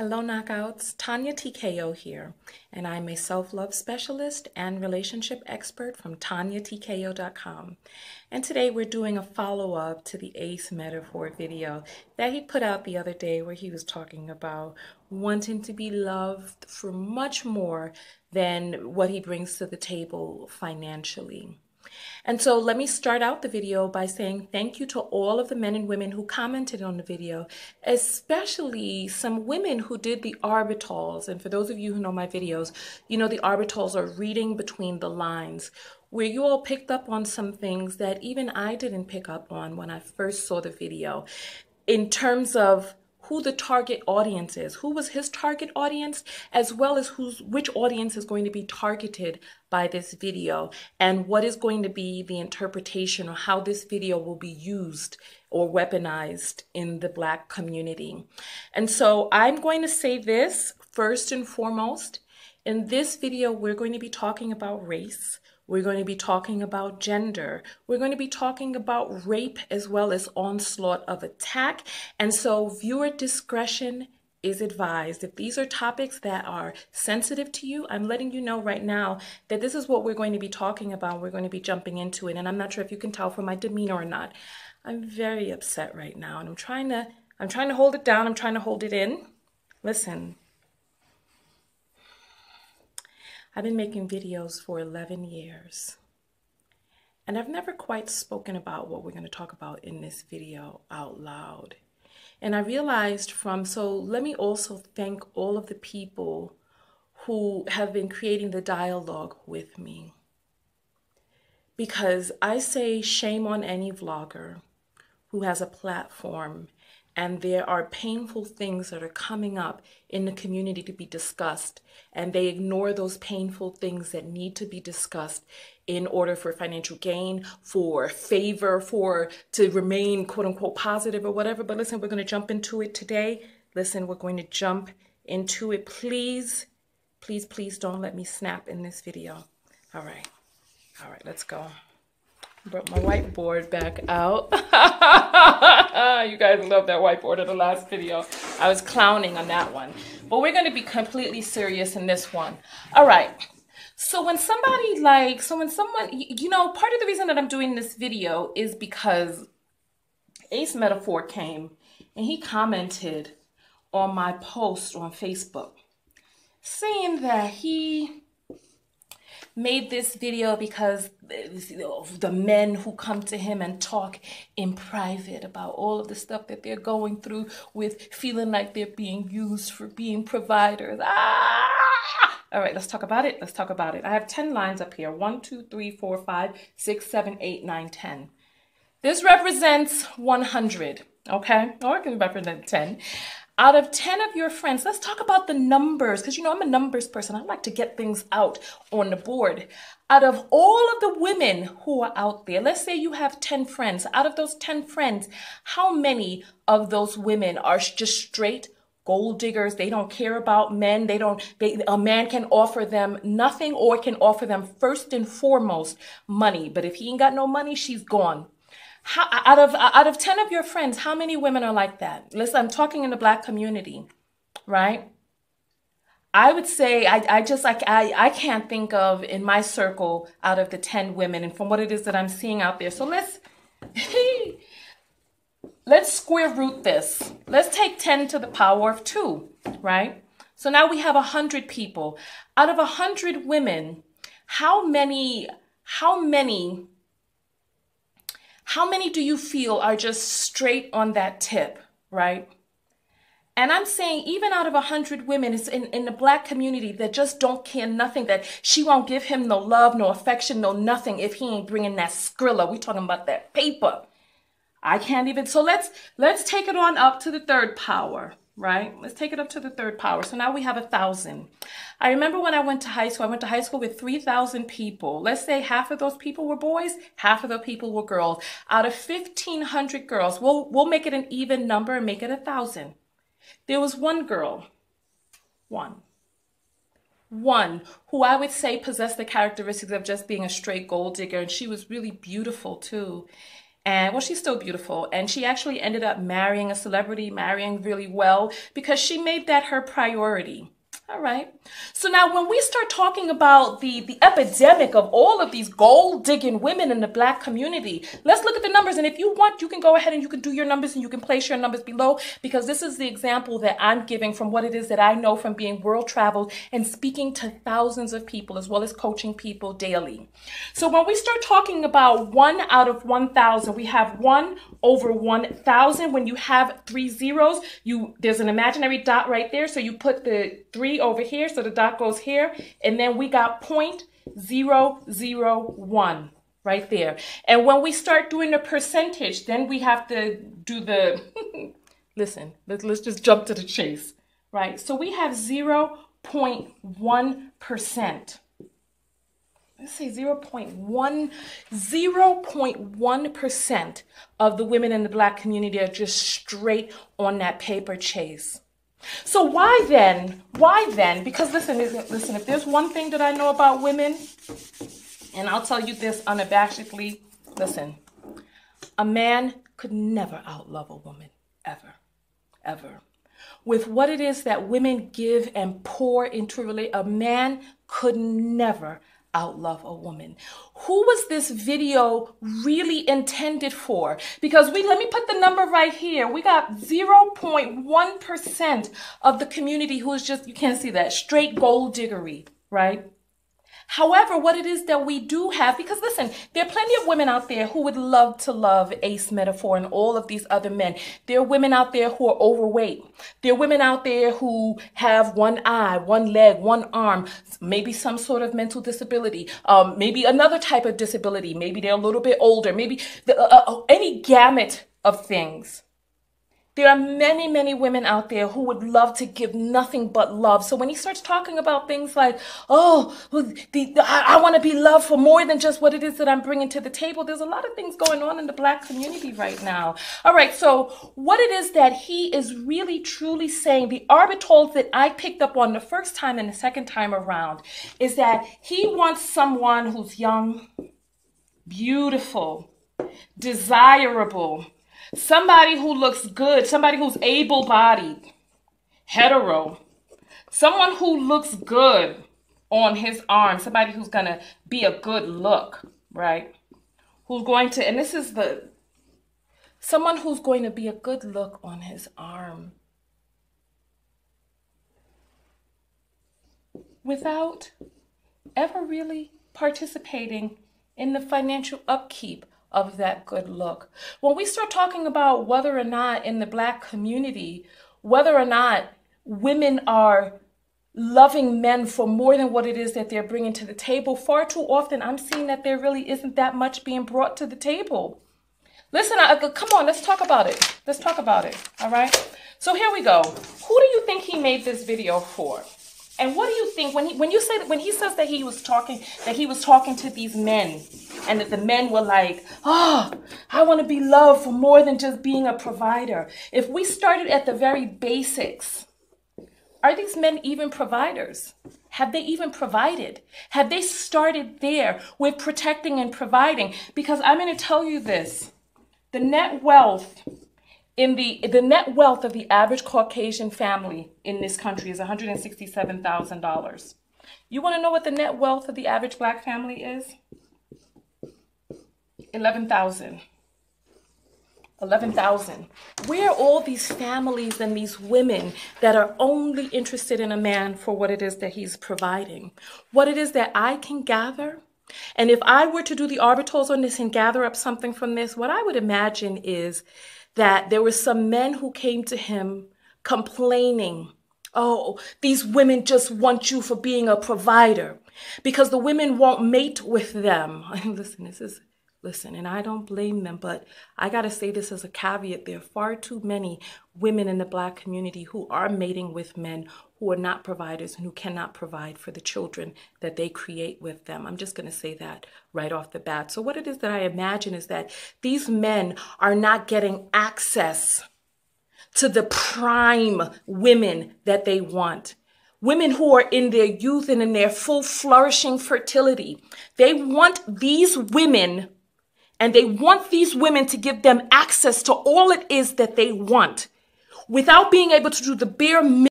Hello, Knockouts. Tanya TKO here, and I'm a self-love specialist and relationship expert from TanyaTKO.com. And today we're doing a follow-up to the Ace Metaphor video that he put out the other day where he was talking about wanting to be loved for much more than what he brings to the table financially. And so let me start out the video by saying thank you to all of the men and women who commented on the video, especially some women who did the arbitals. And for those of you who know my videos, you know the arbitals are reading between the lines, where you all picked up on some things that even I didn't pick up on when I first saw the video in terms of who the target audience is, who was his target audience, as well as which audience is going to be targeted by this video, and what is going to be the interpretation or how this video will be used or weaponized in the Black community. And so I'm going to say this first and foremost. In this video, we're going to be talking about race. We're going to be talking about gender. We're going to be talking about rape as well as onslaught of attack. And so viewer discretion is advised. If these are topics that are sensitive to you, I'm letting you know right now that this is what we're going to be talking about. We're going to be jumping into it. And I'm not sure if you can tell from my demeanor or not. I'm very upset right now, and I'm trying to hold it down. I'm trying to hold it in. Listen. I've been making videos for 11 years, and I've never quite spoken about what we're going to talk about in this video out loud. And I realized so let me also thank all of the people who have been creating the dialogue with me. Because I say shame on any vlogger who has a platform and there are painful things that are coming up in the community to be discussed, and they ignore those painful things that need to be discussed in order for financial gain, for favor, to remain quote unquote positive or whatever. But listen, we're going to jump into it today. Listen, we're going to jump into it. Please, please, please don't let me snap in this video. All right, let's go. Brought my whiteboard back out. You guys love that whiteboard in the last video. I was clowning on that one. But we're going to be completely serious in this one. All right. So when someone, you know, part of the reason that I'm doing this video is because Ace Metaphor came and he commented on my post on Facebook saying that he made this video because the men who come to him and talk in private about all of the stuff that they're going through with feeling like they're being used for being providers. All right, let's talk about it. Let's talk about it. I have 10 lines up here. 1, 2, 3, 4, 5, 6, 7, 8, 9, 10. This represents 100, okay? Or it can represent 10. Out of 10 of your friends, let's talk about the numbers, because you know I'm a numbers person. I like to get things out on the board. Out of all of the women who are out there, let's say you have 10 friends. Out of those 10 friends, how many of those women are just straight gold diggers? They don't care about men. A man can offer them nothing or can offer them first and foremost money. But if he ain't got no money, she's gone. Out of 10 of your friends, how many women are like that? Listen, I'm talking in the Black community, right? I would say I can't think of in my circle out of the 10 women, and from what it is that I'm seeing out there. So let's square root this. Let's take 10 to the power of 2, right? So now we have 100 people. Out of 100 women, how many do you feel are just straight on that tip, right? And I'm saying even out of 100 women, it's in the Black community that just don't care nothing, that she won't give him no love, no affection, no nothing if he ain't bringing that Skrilla. We talking about that paper. I can't even. So let's take it on up to the third power, right? Let's take it up to the third power. So now we have 1,000. I remember when I went to high school with 3,000 people. Let's say half of those people were boys, half of the people were girls. Out of 1,500 girls, we'll make it an even number and make it 1,000. There was one girl, one who I would say possessed the characteristics of just being a straight gold digger, and she was really beautiful too. And well, she's still beautiful. And she actually ended up marrying a celebrity, marrying really well, because she made that her priority. All right. So now when we start talking about the epidemic of all of these gold digging women in the Black community, let's look at the numbers. And if you want, you can go ahead and you can do your numbers and you can place your numbers below, because this is the example that I'm giving from what it is that I know from being world traveled and speaking to thousands of people, as well as coaching people daily. So when we start talking about 1 out of 1,000, we have 1 over 1,000. When you have 3 zeros, there's an imaginary dot right there. So you put the 3 over here, so the dot goes here, and then we got 0.001 right there. And when we start doing the percentage, then we have to do the listen, let's just jump to the chase, right? So we have 0.1%. Let's say 0.1% of the women in the Black community are just straight on that paper chase. So why then? Because listen, if there's one thing that I know about women, and I'll tell you this unabashedly, listen, a man could never outlove a woman, ever, ever. With what it is that women give and pour into a man could never outlove a woman. Who was this video really intended for? Because let me put the number right here. We got 0.1% of the community who is just, you can't see that, straight gold diggery, right? However, what it is that we do have, because listen, there are plenty of women out there who would love to love Ace Metaphor and all of these other men. There are women out there who are overweight. There are women out there who have one eye, one leg, one arm, maybe some sort of mental disability, maybe another type of disability. Maybe they're a little bit older, maybe any gamut of things. There are many, many women out there who would love to give nothing but love. So when he starts talking about things like, oh, I want to be loved for more than just what it is that I'm bringing to the table, there's a lot of things going on in the Black community right now. All right, so what it is that he is really, truly saying, the arbitals that I picked up on the first time and the second time around, is that he wants someone who's young, beautiful, desirable, somebody who looks good, somebody who's able-bodied, hetero, someone who looks good on his arm, somebody who's going to be a good look, right? Who's going to, and this is someone who's going to be a good look on his arm without ever really participating in the financial upkeep of that good look. When we start talking about whether or not in the Black community, whether or not women are loving men for more than what it is that they're bringing to the table, far too often I'm seeing that there really isn't that much being brought to the table. Listen, come on, let's talk about it. Let's talk about it, all right? So here we go. Who do you think he made this video for? And what do you think when he says that he was talking to these men, and that the men were like, oh, I want to be loved for more than just being a provider. If we started at the very basics, are these men even providers? Have they even provided? Have they started there with protecting and providing? Because I'm going to tell you this, the net wealth of the average Caucasian family in this country is $167,000. You want to know what the net wealth of the average Black family is? 11,000. 11,000. Where are all these families and these women that are only interested in a man for what it is that he's providing? What it is that I can gather? And if I were to do the arbitrals on this and gather up something from this, what I would imagine is that there were some men who came to him complaining, oh, these women just want you for being a provider because the women won't mate with them. Listen, and I don't blame them, but I got to say this as a caveat. There are far too many women in the Black community who are mating with men who are not providers and who cannot provide for the children that they create with them. I'm just going to say that right off the bat. So what it is that I imagine is that these men are not getting access to the prime women that they want. Women who are in their youth and in their full flourishing fertility. They want these women and they want these women to give them access to all it is that they want without being able to do the bare minimum